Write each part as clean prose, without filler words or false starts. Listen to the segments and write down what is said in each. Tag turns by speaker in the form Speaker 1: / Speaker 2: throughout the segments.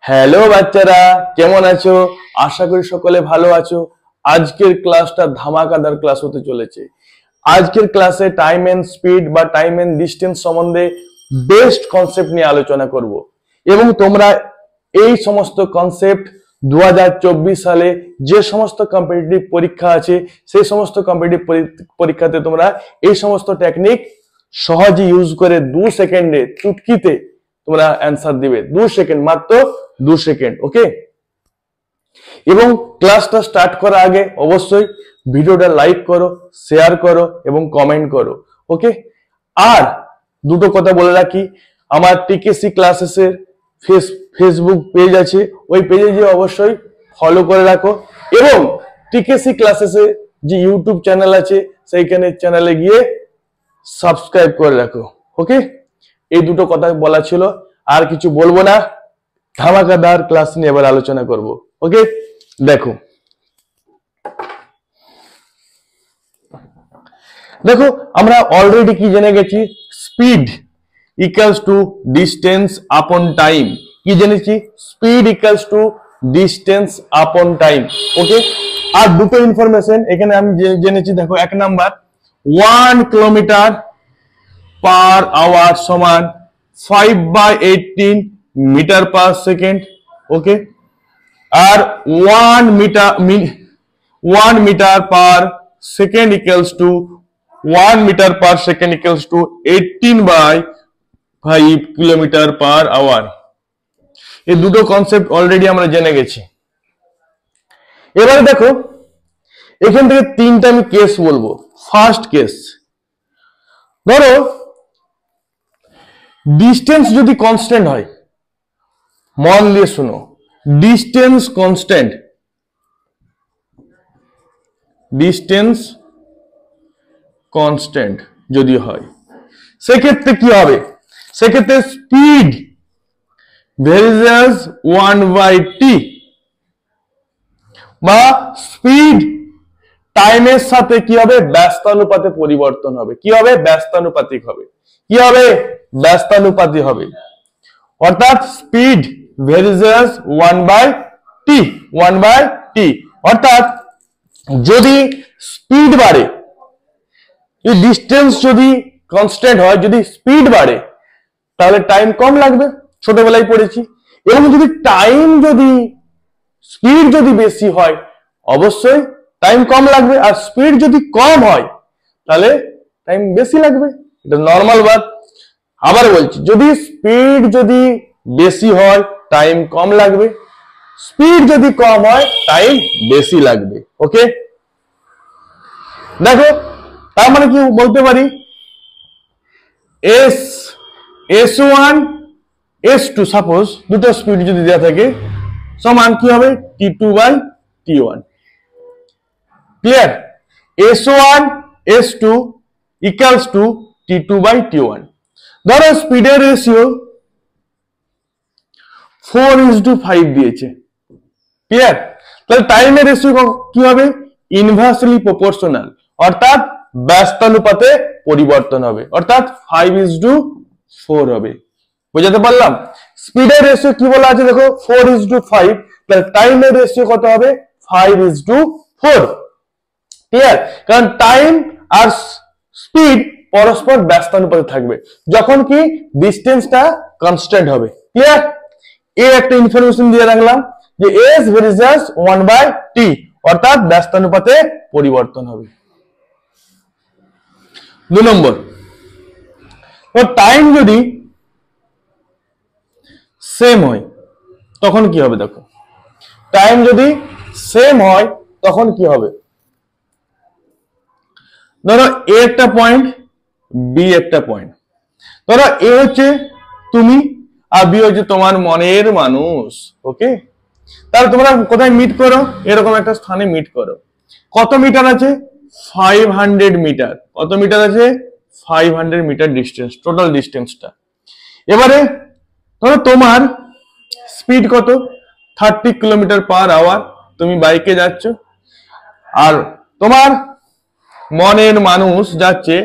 Speaker 1: Hello বাচ্চারা, কেমন আছো? আশা করি সকলে ভালো আছো। আজকের ক্লাসটা ধামাকাদার ক্লাস হতে চলেছে। আজকের ক্লাসে টাইম এন্ড স্পিড বা টাইম এন্ড ডিস্টেন্স সম্বন্ধে বেস্ট কনসেপ্ট নিয়ে আলোচনা করব এবং তোমরা এই সমস্ত কনসেপ্ট 2024 সালে যে সমস্ত কম্পিটিটিভ পরীক্ষা আছে সেই সমস্ত কম্পিটিটিভ পরীক্ষাতে তোমরা এই সমস্ত টেকনিক সহজে ইউজ করে 2 সেকেন্ডে চুটকিতে তোমরা অ্যান্সার দিবে। 2 সেকেন্ড, মাত্র 2 সেকেন্ড। ওকে, এবং ক্লাসটা স্টার্ট করার আগে অবশ্যই ভিডিওটা লাইক করো, শেয়ার করো এবং কমেন্ট করো। ওকে, আর দুটো কথা বলে রাখি, আমার টিকেসি ক্লাসেসের ফেসবুক পেজ আছে, ওই পেজে গিয়ে অবশ্যই ফলো করে রাখো এবং টিকেসি ক্লাসেসের যে ইউটিউব চ্যানেল আছে সেইখানে চ্যানেলে গিয়ে সাবস্ক্রাইব করে রাখো। ওকে, এই দুটো কথা বলা ছিল, আর কিছু বলবো না। ধামাকাদার ক্লাস নিয়ে এবার আলোচনা করব। ওকে, দেখো আমরা অলরেডি কি জেনে গেছি, speed equals to distance upon time. কি জেনেছি? Speed equals to distance upon time. Okay, আর দুটো ইনফরমেশন এখানে আমি জেনেছি। দেখো, 1 নাম্বার 1 কিলোমিটার পার আওয়ার সমান 5/18 মিটার পার সেকেন্ড। ওকে, আর 1 metre per second equals to 1 metre per second equals to 18/5 kilometre per hour. এই দুটো কনসেপ্ট অলরেডি আমরা জেনে গেছি। এবারে দেখো, এখান থেকে 3টা আমি কেস বলবো। ফার্স্ট কেস, ধরো ডিস্টেন্স যদি কনস্ট্যান্ট হয়, মন দিয়ে শুনো, ডিস্টেন্স কনস্ট্যান্ট, যদি হয় সেক্ষেত্রে কি হবে? সেক্ষেত্রে স্পিড ভেরিয়াস 1/t বা স্পিড টাইমের সাথে কি হবে? ব্যস্তানুপাতে পরিবর্তন হবে। কি হবে? ব্যস্তানুপাতিক হবে। কি হবে? ব্যস্তানুপাতিক হবে। অর্থাৎ স্পিড ভেরিয়াস 1/t। অর্থাৎ যদি স্পিড বাড়ে, ডিস্টেন্স যদি কনস্ট্যান্ট হয়, যদি স্পিড বাড়ে তাহলে টাইম কম লাগবে, ছোটবেলায় পড়েছি। এবং যদি স্পিড যদি বেশি হয় অবশ্যই টাইম কম লাগবে, আর স্পিড যদি কম হয় তাহলে টাইম বেশি লাগবে। এটা নর্মাল বাত। আবার বলছি, যদি স্পিড যদি বেশি হয় টাইম কম লাগবে, স্পিড যদি কম হয় টাইম বেশি লাগবে। ওকে, দেখো তার মানে কি বলতে পারি, S1 S2 সাপোজ দুটো স্পিড যদি দেওয়া থাকে সমান কি হবে? T2/T1। Clear? S1 S2 equals to T2/T1। ধরো স্পিডের রেশিও 4:5 দিয়েছে। ক্লিয়ার? তাহলে টাইমের রেশিও কি হবে? ইনভার্সলি প্রপোর্শনাল, অর্থাৎ ব্যস্তানুপাতে পরিবর্তন হবে, অর্থাৎ 5:4 হবে। বুঝাতে পারলাম? স্পিডের রেশিও কি বলা আছে দেখো, 4:5, তাহলে টাইমের রেশিও কত হবে? 5:4। ক্লিয়ার? কারণ টাইম আর স্পিড পরস্পর ব্যস্তানুপাতে থাকবে যখন কি ডিস্টেন্সটা কনস্ট্যান্ট হবে। ক্লিয়ার? এই একটা ইনফরমেশন দিয়ে রাখলাম যে S ভেরিয়াস 1/t, অর্থাৎ ব্যস্তানুপাতে পরিবর্তন হবে। 2 নম্বর, তো টাইম যদি সেম হয় তখন কি হবে? দেখো, টাইম যদি সেম হয় তখন কি হবে? ধরো A একটা পয়েন্ট, B একটা পয়েন্ট। ধরো A হচ্ছে তুমি আর B হচ্ছে তোমার মনের মানুষ। ওকে, তাহলে তোমরা কোথায় মিট করো? এরকম একটা স্থানে মিট করো। কত মিটার আছে? 500 মিটার। কত মিটার আছে? 500 মিটার ডিস্টেন্স, টোটাল ডিস্টেন্সটা। এবারে ধরো তোমার স্পিড কত? 30 কিলোমিটার পার আওয়ার, তুমি বাইকে যাচ্ছ, আর তোমার মনের মানুষ যাচ্ছে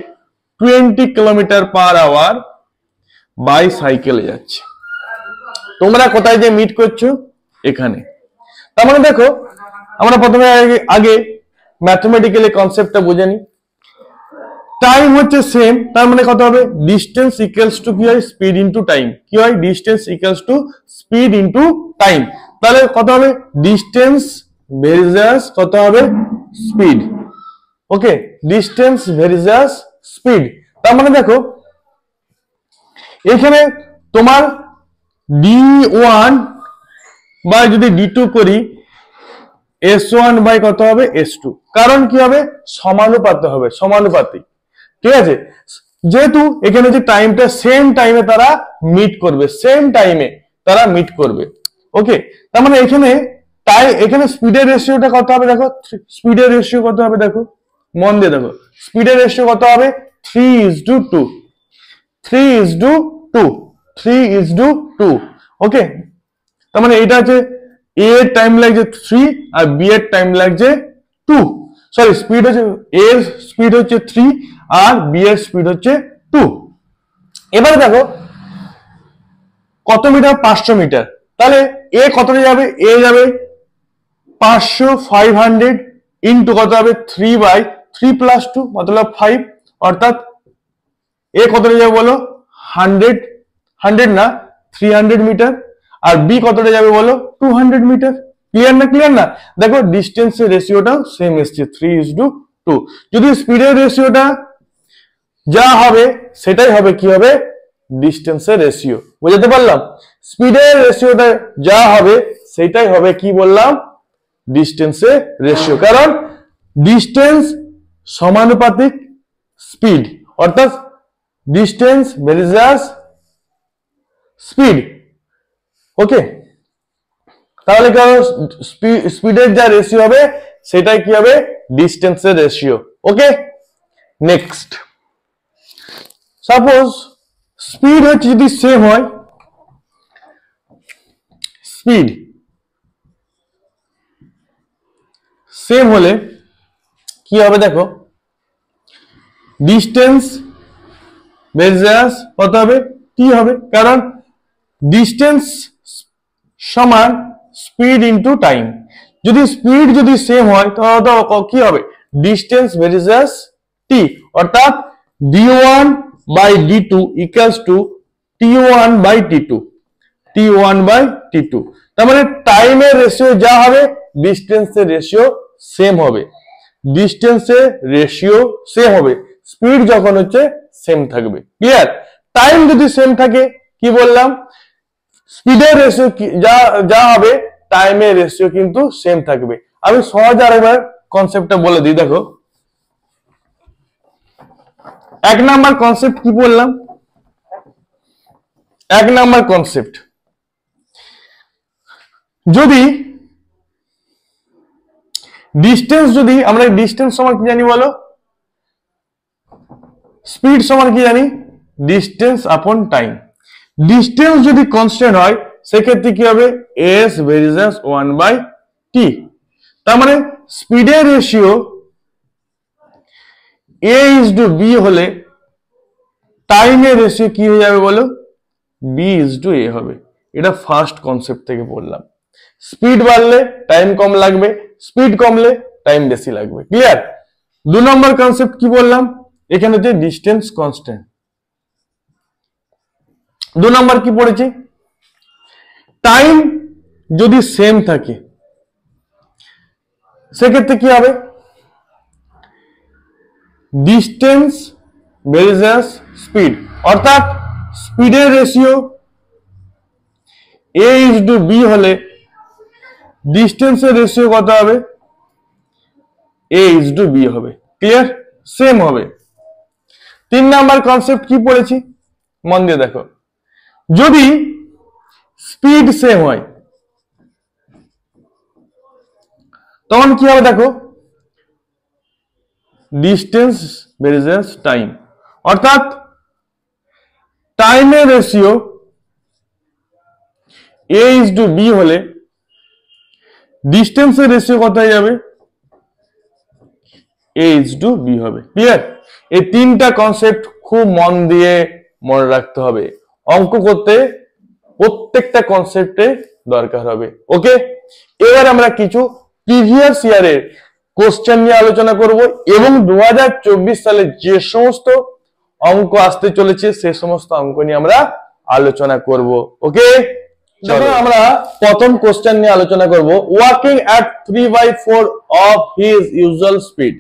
Speaker 1: 20 কিলোমিটার পার আওয়ার বাই সাইকেলে যাচ্ছে। তোমরা কোথায় যে মিট করছো? এখানে। তার মানে দেখো আমরা প্রথমে আগে ম্যাথমেটিক্যালি কনসেপ্টটা বুঝে নিই। টাইম হচ্ছে সেম, তার মানে কত হবে? ডিস্টেন্স ইকুয়ালস টু কি হয়? Speed into time. কি হয়? Distance equals to speed into time. তাহলে কত হবে? ডিস্টেন্স ভেরিজাস কত হবে? স্পিড। ওকে, ডিস্টেন্স ভেরিজাস স্পিড। তার মানে দেখো এখানে তোমার d1 বা যদি d2 করি s1 বাই কত হবে? s2। কারণ কি হবে? সমানুপাতে হবে, সমানুপাতিক। ঠিক আছে, যেহেতু এখানে যে টাইমটা সেম টাইমে তারা মিট করবে, সেম টাইমে তারা মিট করবে। ওকে, তার মানে এখানে স্পিডের রেশিওটা কত হবে? দেখো স্পিডের রেশিও কত হবে? দেখো মন দিয়ে দেখো, স্পিডের রেশিও কত হবে? 3:2। 3:2। ওকে, তার মানে এটা হচ্ছে এ এর টাইম লাগছে 3 আর বি এর টাইম লাগছে 2। সরি, স্পিড হচ্ছে এ এর স্পিড হচ্ছে 3 আর বি এর স্পিড হচ্ছে 2। এবারে দেখো কত মিটার? 500 মিটার। তাহলে এ কতটা যাবে? এ যাবে 500, 500 ইন্টু কত হবে? 3/3 + 2 মতলব 5, অর্থাৎ এ কতটা যাবে বলো? 100 না 300 মিটার। আর বি কতটা যাবে বলো? 200 মিটার। ক্লিয়ার না? ক্লিয়ার না? দেখো ডিস্টেন্সের রেশিওটা সেম এসছে 3:2। যদি স্পিডের রেশিওটা যা হবে সেটাই হবে কি হবে? ডিস্টেন্সের রেশিও। বুঝতে পারলাম? স্পিডের রেশিওটা যা হবে সেটাই হবে কি বললাম? ডিস্টেন্সের রেশিও। কারণ ডিস্টেন্স সমানুপাতিক স্পিড, অর্থাৎ ডিস্টেন্স ভেরিজাস স্পিড। ওকে, তাহলে কি হবে? স্পিডের যা রেশিও হবে সেটাই কি হবে? ডিস্টেন্সের রেশিও। ওকে, নেক্সট সাপোজ স্পিড হচ্ছে যদি সেম হয়, স্পিড সেম হলে কি হবে? দেখো ডিস্টেন্স ভেরিজাস কত হবে? টি হবে। কারণ ডিস্টেন্স সমান স্পিড ইনটু টাইম। যদি স্পিড যদি সেম হয় তাহলে কি হবে? ডিস্টেন্স ভেরিজাস টি, অর্থাৎ d1 by d2 equals to t1 by t2। t1 by t2, তার মানে টাইমের রেশিও যা হবে ডিস্টেন্সের রেশিও সেম হবে। ডিস্টেন্সের রেশিও সেম হবে, স্পিড যখন হচ্ছে সেম থাকবে। ক্লিয়ার? টাইম যদি সেম থাকে কি বললাম? স্পিডের রেশিও যা যা হবে টাইমের রেশিও কিন্তু সেম থাকবে। আমি সহজ আরেকবার কনসেপ্টটা বলে দিই। দেখো 1 নাম্বার কনসেপ্ট কি বললাম? 1 নাম্বার কনসেপ্ট, যদি ডিস্টেন্স, যদি আমরা ডিস্টেন্স সমান কি জানি বলো? স্পিড সমান কি জানি? Distance upon time. ডিস্টেন্স যদি কনস্ট্যান্ট হয় সেক্ষেত্রে কি হবে? S ভেরিজাস 1/t। তার মানে স্পিডের রেশিও a:b হলে টাইমের রেশিও কি হয়ে যাবে বলো? b:a হবে। এটা ফার্স্ট কনসেপ্ট থেকে বললাম। স্পিড বাড়লে টাইম কম লাগবে, স্পিড কমলে টাইম বেশি লাগবে। ক্লিয়ার? 2 নম্বর কনসেপ্ট কি বললাম? এখানে যে ডিস্টেন্স কনস্ট্যান্ট। 2 নম্বর কি পড়েছি? টাইম যদি সেম থাকে সেক্ষেত্রে কি হবে? ডিস্টেন্স ভেরিজাস স্পিড, অর্থাৎ স্পিডের রেশিও a:b হলে ডিস্টেন্সের রেশিও কত হবে? a:b হবে। ক্লিয়ার? সেম হবে। 3 নাম্বার কনসেপ্ট কি পড়েছি? মন দিয়ে দেখো, যদি স্পিড সেম হয় তখন কি হবে? দেখো ডিস্টেন্স ভেরিজাস টাইম, অর্থাৎ টাইমের রেশিও a:b হলে ডিস্টেন্সের রেশিও কত হয়ে যাবে? a:b হবে। ক্লিয়ার? এই 3টা কনসেপ্ট খুব মন দিয়ে মনে রাখতে হবে। অঙ্ক করতে প্রত্যেকটা কনসেপ্টে দরকার হবে। ওকে, এবার আমরা কিছু প্রিভিয়াস ইয়ারের কোশ্চেন নিয়ে আলোচনা করব এবং 2024 সালে যে সমস্ত অঙ্ক আসতে চলেছে সে সমস্ত অঙ্ক নিয়ে আমরা আলোচনা করব। ওকে, যখন আমরা প্রথম কোশ্চেন নিয়ে আলোচনা করব, walking at 3/4 of his usual speed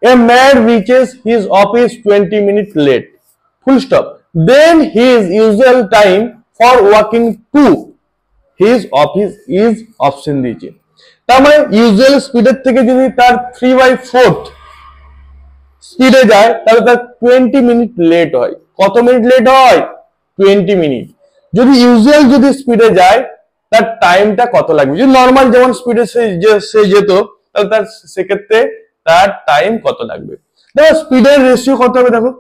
Speaker 1: a man reaches his office 20 minutes late, full stop, then his usual time for walking to his office is option দিয়েছে। তার মানে ইউজুয়াল স্পিডের থেকে যদি তার 3/4 স্পিডে যায় তাহলে তার 20 মিনিট লেট হয়। কত মিনিট লেট হয়? 20 মিনিট। যদি ইউজুয়াল যদি স্পিডে যায় তার টাইমটা কত লাগবে? যদি নর্মাল যেমন স্পিডে সে যেত তাহলে তার সেক্ষেত্রে তার টাইম কত লাগবে? দেখো স্পিডের রেশিও কত হবে, দেখো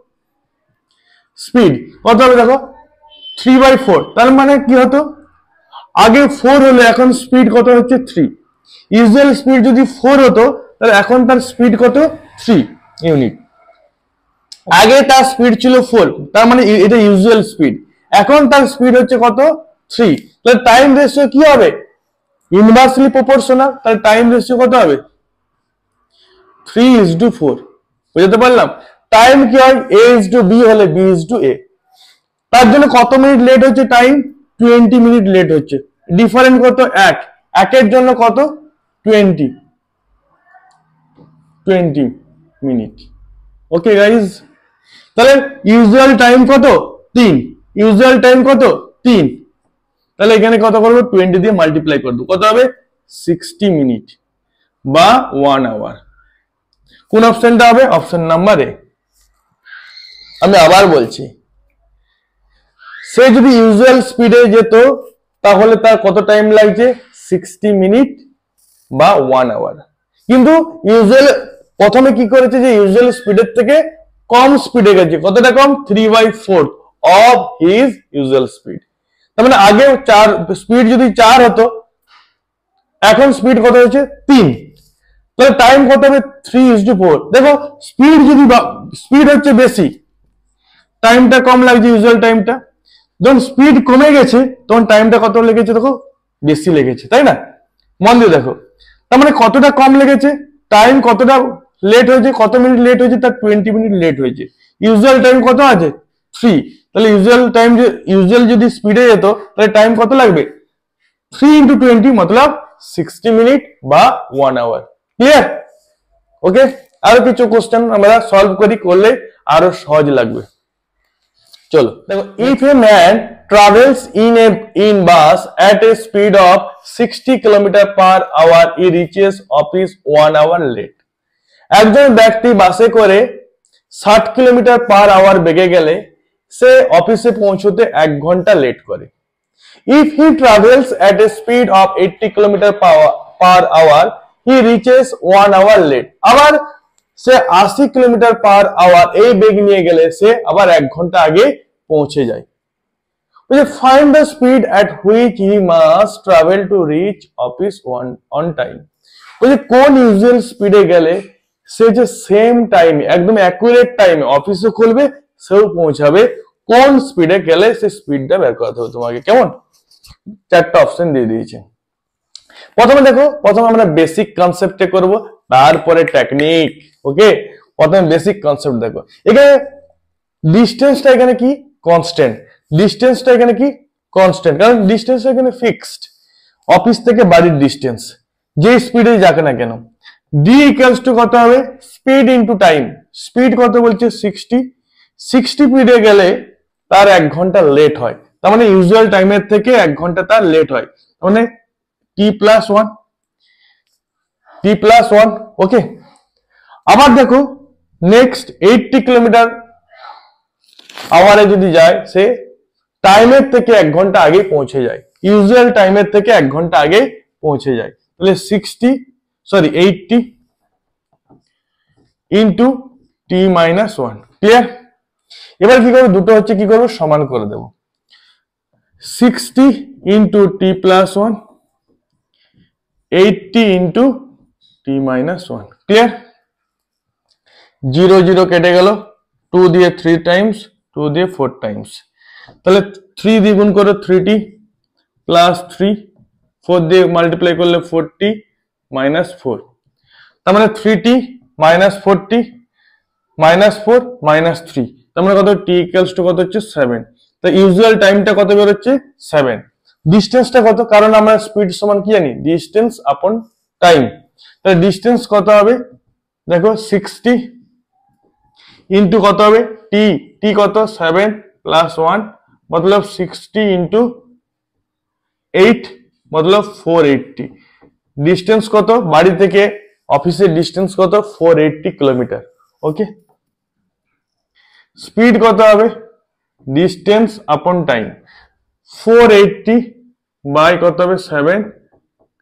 Speaker 1: স্পিড কত হবে, দেখো 3/4। তার মানে কি হতো, আগে 4 হলো, এখন স্পিড কত হচ্ছে 3। ইউজুয়াল স্পিড যদি 4 হতো তাহলে এখন তার স্পিড কত? 3 ইউনিট। আগে তার স্পিড ছিল 4, তার মানে এটা ইউজুয়াল স্পিড। এখন তার স্পিড হচ্ছে কত? 3। তাহলে টাইম রেশিও কি হবে? Inversely proportional. তাহলে টাইম রেশিও কত হবে? 3:4। বুঝতে পারলাম? টাইম কি হয়? A:B হলে B:A। তার জন্য কত মিনিট লেট হচ্ছে? টাইম 20 মিনিট লেট হচ্ছে। ডিফারেন্ট কত? 1। একের জন্য কত? 20 মিনিট। ওকে গাইজ, তাহলে ইউজুয়াল টাইম কত? 3। ইউজুয়াল টাইম কত? 3। তাহলে এখানে কত করবো? 20 দিয়ে মাল্টিপ্লাই করবো। কত হবে? 60 মিনিট বা 1 আওয়ার। কোন অপশনটা হবে? Option number A. আমি আবার বলছি, সে যদি ইউজুয়াল স্পিডে যেত তাহলে তার কত টাইম লাগছে? 60 মিনিট বা 1 আওয়ার। কিন্তু ইউজুয়াল প্রথমে কি করেছে, যে ইউজুয়াল স্পিডের থেকে কম স্পিডে গেছে। কতটা কম? 3/4 অফ হিজ ইউজুয়াল স্পিড। তার মানে আগে স্পিড যদি 4 হতো, এখন স্পিড কত হয়েছে? 3। তাহলে টাইম কত হবে? 3:4। দেখো স্পিড হচ্ছে বেশি, টাইমটা কম লাগছে ইউজুয়াল টাইমটা। যখন স্পিড কমে গেছে তখন টাইমটা কত লেগেছে? দেখো বেশি লেগেছে, তাই না? মন দিয়ে দেখো, তার মানে কতটা কম লেগেছে, টাইম কতটা লেট হয়েছে, কত মিনিট লেট হয়েছে? তার 20 মিনিট লেট হয়েছে। ইউজুয়াল টাইম কত আছে? 3। তাহলে ইউজুয়াল যদি স্পিডে যেত তাহলে টাইম কত লাগবে? 3 × 20 মতলব 60 মিনিট বা 1 আওয়ার। ক্লিয়ার? ওকে, আরো কিছু কোশ্চেন আমরা সলভ করলে আরো সহজ লাগবে। চলো দেখো, if a man travels in bus at a speed of 60 km/h, he reaches office 1 hour late. একজন ব্যক্তি বাসে করে 60 km/h বেগে গেলে সে অফিসে পৌঁছতে 1 ঘন্টা লেট করে। If he travels at a speed of 80 km/h, he reaches 1 hour late. আবার সে 80 km/h এই বেগ নিয়ে গেলে সে আবার 1 ঘন্টা আগে পৌঁছে যায়। Find the speed at which he must travel to reach office on time. কোন ইউজুয়াল স্পিডে গেলে সে যে সেম টাইমে, একদম অ্যাকুরেট টাইমে অফিসে খুলবে, সেও পৌঁছাবে, কোন স্পিডে গেলে সে স্পিডটা বের করতে হবে তোমাকে। কেমন? 4টা অপশন দিয়ে দিয়েছে। প্রথমে দেখো, প্রথমে আমরা বেসিক কনসেপ্টে করব, তারপরে টেকনিক। ওকে, প্রথমে বেসিক কনসেপ্ট দেখো। এখানে ডিসটেন্সটা এখানে কি? কনস্ট্যান্ট। ডিসটেন্সটা এখানে কি? কনস্ট্যান্ট, কারণ ডিসটেন্সটা এখানে ফিক্সড। অফিস থেকে বাড়ির ডিসটেন্স যে স্পিডে যাক না কেন। ডি ইকুয়ালস টু কত হবে? Speed into time. স্পিড কত বলছে? 60। 60 স্পিডে গেলে তার 1 ঘন্টা লেট হয়, তার মানে ইউজুয়াল টাইমের থেকে 1 ঘন্টা তার লেট হয়, তার মানে t+1। ওকে, আবার দেখো নেক্সট 80 km/h যদি যায় সে টাইমের থেকে 1 ঘন্টা আগে পৌঁছে যায়, ইউজুয়াল টাইমের থেকে 1 ঘন্টা আগে পৌঁছে যায়। তাহলে 80 ইনটু t-1। ক্লিয়ার? এবার কি করবো? দুটো হচ্ছে কি করবো? সমান করে দেব। 60 into t+1, 80 into t-1। Clear? 0 0 কেটে গেল, 2 দিয়ে 3 টাইমস, 2 দিয়ে 4 টাইমস। তাহলে 3 দিয়ে গুণ করো 3t, প্লাস 3, 4 দিয়ে মাল্টিপ্লাই করলে 40 মাইনাস 4, তার মানে 3t মাইনাস 40 মাইনাস 4 মাইনাস 3, তার মানে কত t ইকুয়ালস টু কত হচ্ছে 7। তো ইউজুয়াল টাইমটা কত বের হচ্ছে 7। ডিসটেন্সটা কত, কারণ আমরা স্পিড সমান কি জানি, ডিসটেন্স আপন টাইম। তাহলে ডিসটেন্স কত হবে, দেখো 60 ইন্টু কত হবে টি, টি কত 7 প্লাস 1 मतलब 60 इंटू 8 मतलब 480। डिस्टेंस কত বাড়ি থেকে অফিসের ডিস্টেন্স কত 480 কিলোমিটার। ওকে, স্পিড কত হবে, ডিস্টেন্স আপন টাইম 480 বাই কত হবে 7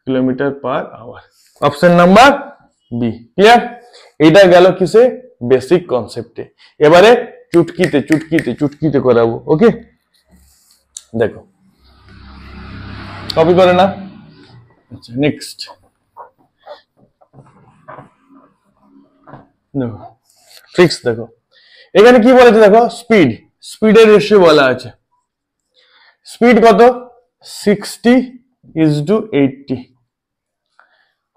Speaker 1: kilometre per hour. Option number B. Clear? এটা গেল কিসে, বেসিক কনসেপ্টে। এবারে চুটকিতে চুটকিতে চুটকিতে করাবো। ওকে, দেখো কপি করে না। আচ্ছা, নেক্সট দেখো ট্রিক্স। দেখো এখানে কি বলেছে, দেখো স্পিড, স্পিডের রেশিও বলা আছে। স্পিড কত 60:80।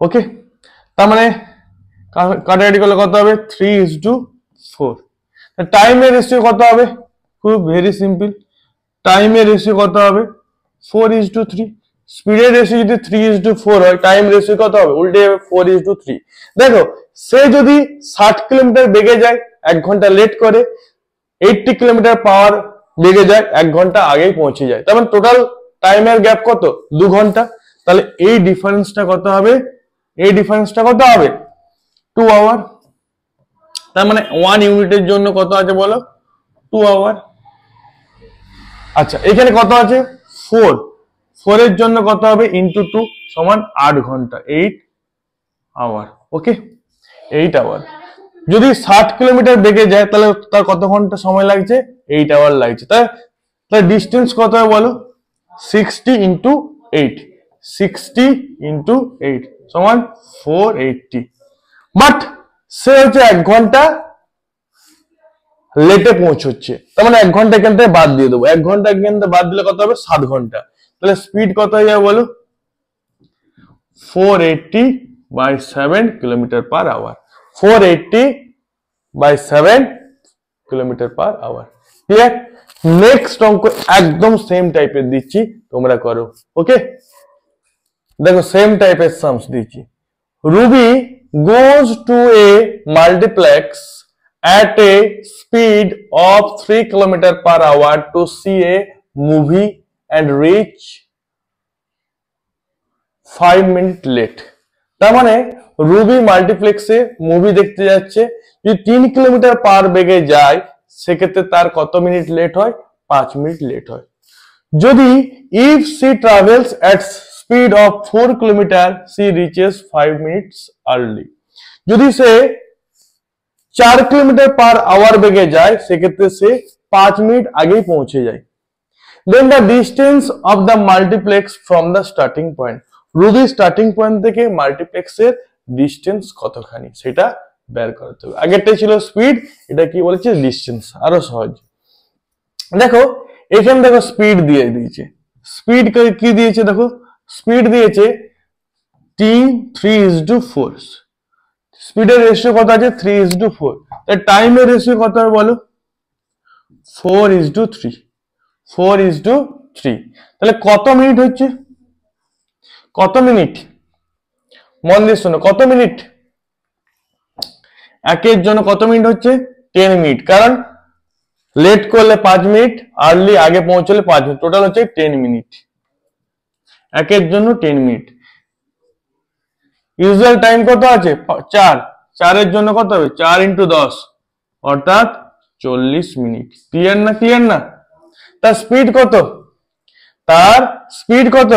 Speaker 1: ওকে, তার মানে কাটাকাটি করলে কত হবে 3:4। টাইমের রেশিও কত হবে, খুব ভেরি সিম্পল, টাইমের রেশিও কত হবে 4:3। স্পিডের রেশিও যদি 3:4 হয়, টাইম রেশিও কত হবে, উল্টে যাবে 4:3। দেখো সে যদি 60 কিলোমিটার বেগে যায় 1 ঘন্টা লেট করে, 80 কিলোমিটার পাওয়ার বেগে যায় 1 ঘন্টা আগেই পৌঁছে যায়, তার মানে টোটাল টাইমের গ্যাপ কত 2 ঘন্টা। তাহলে এই ডিফারেন্সটা কত হবে, এই ডিফারেন্সটা কত হবে 2 আওয়ার। তার মানে 1 ইউনিটের জন্য কত আছে বলো 2 আওয়ার। আচ্ছা, এখানে কত আছে 4, 4 এর জন্য কত হবে ইন্টু 2 সমান 8 ঘন্টা, 8 আওয়ার। ওকে, 8 আওয়ার। যদি 60 কিলোমিটার বেগে যায় তাহলে তার কত ঘন্টা সময় লাগছে, 8 আওয়ার লাগছে। তাহলে ডিস্টেন্স কত হবে বলো 60 ইন্টু 8, 60 ইন্টু 8 সমান 480। বাট সে হচ্ছে 1 ঘন্টা লেটে পৌঁছচ্ছে, তার মানে 1 ঘন্টা এখান থেকে বাদ দিয়ে দেবো। 1 ঘন্টা এখান থেকে বাদ দিলে কত হবে 7 ঘন্টা। তাহলে স্পিড কত হয়ে যাবে বলো 480 by 7 kilometre per hour. 480 by 7 kilometre per hour. Clear? Next অঙ্ক একদম সেম টাইপের দিচ্ছি, তোমরা করো। ওকে, দেখো সেম টাইপের সামস দিচ্ছি। Ruby goes to a multiplex at a speed of 3 km per hour to see a movie and reach 5 minutes late। তার মানে রুবি মাল্টিপ্লেক্সে মুভি দেখতে যাচ্ছে, যদি 3 কিলোমিটার পার বেগে যায় সেক্ষেত্রে তার কত মিনিট লেট হয়, 5 মিনিট লেট হয়। যদি if she travels at speed of 4 kilometer she reaches 5 minutes early। যদি সে 4 কিলোমিটার পার আওয়ার বেগে যায় সেক্ষেত্রে সে 5 মিনিট আগেই পৌঁছে যায়। Then the distance of the multiplex from the starting point। Ruby starting point থেকে মাল্টিপ্লেক্সের ডিস্টেন্স কতখানি সেটা বের করতে হবে। আগেরটাই ছিল স্পিড, এটা কি বলেছে ডিস্টেন্স, আরো সহজ। দেখো এখানে দেখো স্পিড দিয়ে দিয়েছে, স্পিড কি দিয়েছে, দেখো স্পিড দিয়েছে t 3:4। স্পিডের রেশিও কত আছে 3:4। তাহলে টাইমের রেশিও কত হবে বলো 4:3, 4:3। তাহলে কত মিনিট হচ্ছে, কত মিনিট, মন দিয়ে শোনো, কত মিনিট, একের জন্য কত মিনিট হচ্ছে 10 মিনিট, কারণ লেট করলে 5 মিনিট, আর্লি আগে পৌঁছলে 5 মিনিট, টোটাল হচ্ছে 10 মিনিট। একের জন্য 10 মিনিট। ইউজুয়াল টাইম কত আছে 4, 4 এর জন্য কত হবে 4 × 10 অর্থাৎ 40 মিনিট। ক্লিয়ার না, ক্লিয়ার না? তার স্পিড কত, তার স্পিড কত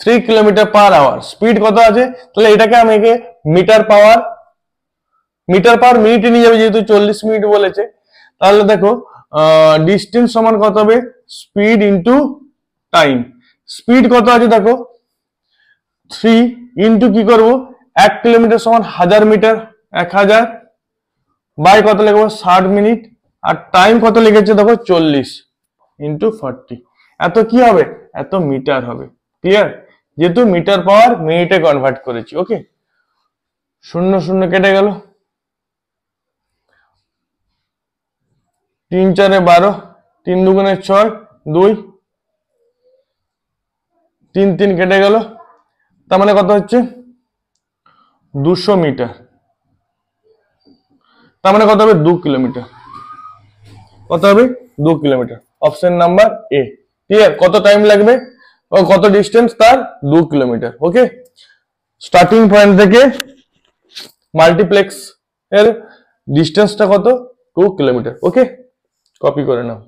Speaker 1: 3 কিলোমিটার পার আওয়ার। স্পিড কত আছে, তাহলে এটাকে আমি মিটার পাওয়ার মিনিটে নিয়ে যাবে, যেহেতু 40 মিনিট বলেছে। তাহলে দেখো ডিস্টেন্স সমান কত হবে স্পিড ইন্টু টাইম। স্পিড কত আছে দেখো 3 ইন্টু কি করব 1 কিলোমিটার সমান 1000 মিটার, 1000 বাই কত লিখবো 60 মিনিট, আর টাইম কত লিখেছে দেখো 40 ইন্টু 40। এত কি হবে, এত মিটার হবে। ক্লিয়ার? যেহেতু মিটার পাওয়ার মিনিটে কনভার্ট করেছি। ওকে, শূন্য শূন্য কেটে গেল, 3 4 12, 3 2 6, 2, 3 3 কেটে গেল, তার মানে কত হচ্ছে 200 মিটার। তার মানে কত হবে 2 কিলোমিটার। কত হবে 2 kilometre. Option number A. Clear? কত টাইম লাগবে ও কত ডিস্টেন্স তার 2 কিলোমিটার। ওকে, স্টার্টিং পয়েন্ট থেকে মাল্টিপ্লেক্স এর ডিস্টেন্সটা কত 2 কিলোমিটার। ওকে, কপি করে নাও।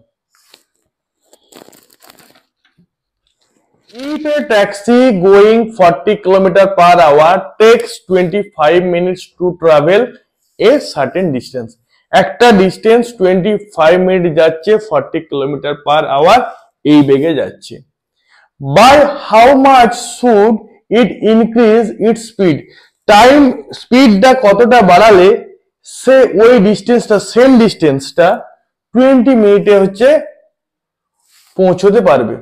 Speaker 1: If a taxi going 40 km/h takes 25 minutes to travel a certain distance, একটা ডিস্টেন্স 25 মিনিট যাচ্ছে 40 km/h এই বেগে যাচ্ছে, by how much should it increase its speed, time স্পিডটা কতটা বাড়ালে সে ওই ডিস্টেন্সটা সেম ডিস্টেন্সটা 20 মিনিটে হচ্ছে পৌঁছতে পারবে।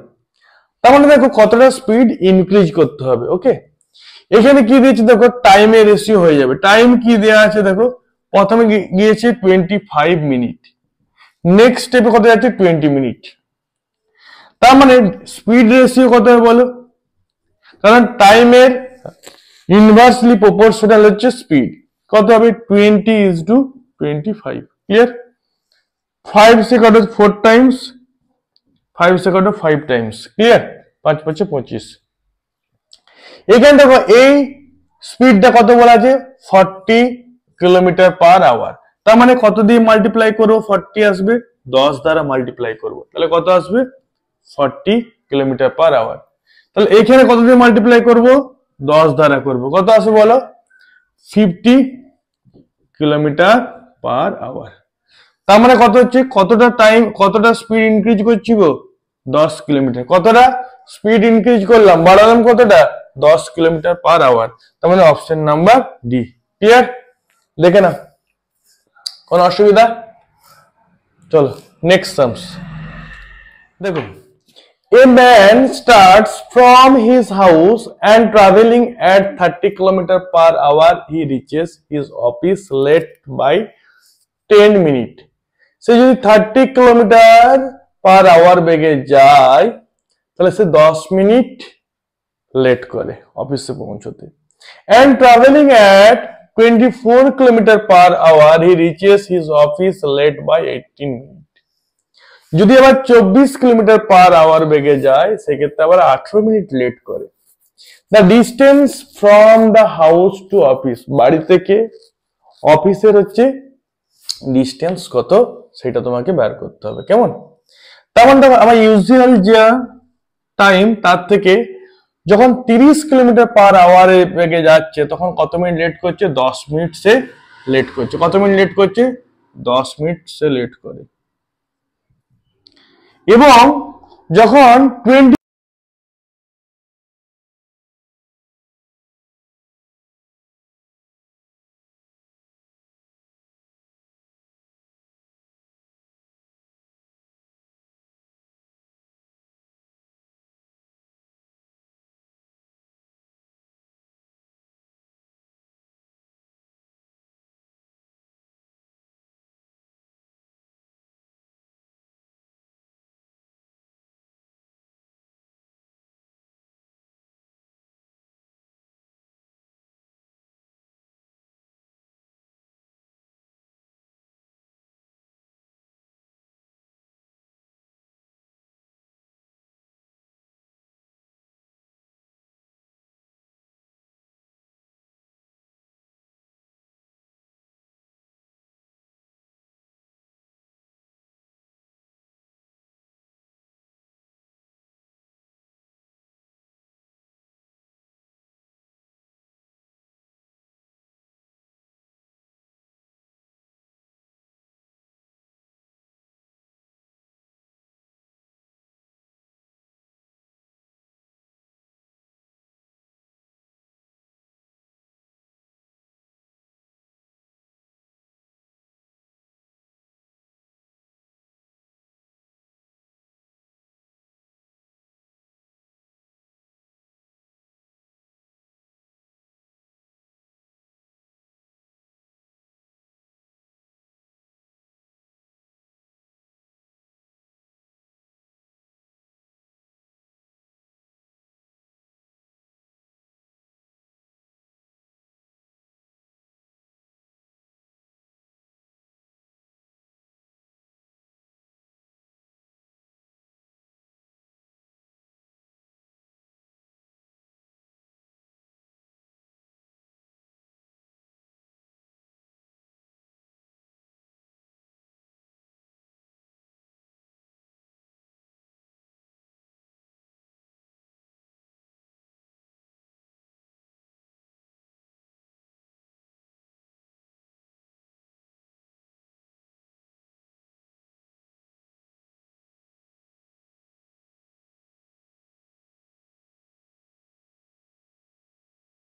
Speaker 1: তার মানে দেখো কতটা স্পিড ইনক্রিজ করতে হবে। ওকে, এখানে কি দিয়েছে দেখো, টাইমের রেশিও হয়ে যাবে। টাইম কি দেওয়া আছে দেখো, প্রথমে গিয়েছে 25 মিনিট, নেক্সট স্টেপে কত যাচ্ছে 20 মিনিট। তার মানে স্পিড রেশিও কত হবে বলো, কারণ টাইমের ইনভার্সলি প্রপোর্শনাল হচ্ছে স্পিড। কত হবে 20:25। Clear? 5 second 4 Times, 5 second 5 Times. Clear? 5 5 25। এখানে দেখো এই স্পিডটা কত বলা আছে 40 km/h। তার মানে কত দিয়ে মাল্টিপ্লাই করবো, 40 আসবে, 10 দ্বারা মাল্টিপ্লাই করবো, তাহলে কত আসবে 40 km/h। তাহলে এখানে কত দিয়ে মাল্টিপ্লাই করব, 10 দ্বারা করব, কত আসবে বলো 50 km/h। তার মানে কত হচ্ছে, কতটা টাইম কতটা স্পিড ইনক্রিজ করছি গো 10 কিলোমিটার। কতটা স্পিড ইনক্রিজ করলাম, বাড়ালাম কতটা 10 km/h। তার মানে অপশন নাম্বার ডি। ক্লিয়ার? দেখে না কোন অসুবিধা? চলো নেক্সট সামস দেখো। A man starts from his house and traveling at 30 km/h. He reaches his office late by 10 minutes. সে যদি 30 km/h বেগে যায় তাহলে সে 10 মিনিট লেট করে অফিসে পৌঁছতে। And traveling at 24 km/h, he reaches his office late by 18 minutes. যদি আবার 24 km/h বেগে যায় সেক্ষেত্রে আবার 18 মিনিট লেট করে। The distance from the house to office, বাড়ি থেকে অফিসের হচ্ছে ডিস্টেন্স কত সেটা তোমাকে বের করতে হবে। কেমন? তেমন দেখো আমার ইউজুয়াল যে টাইম তার থেকে যখন 30 km/h বেগে যাচ্ছে তখন কত মিনিট লেট করছে, 10 মিনিট সে লেট করছে। কত মিনিট লেট করছে, 10 মিনিট সে লেট করে। এবং যখন 20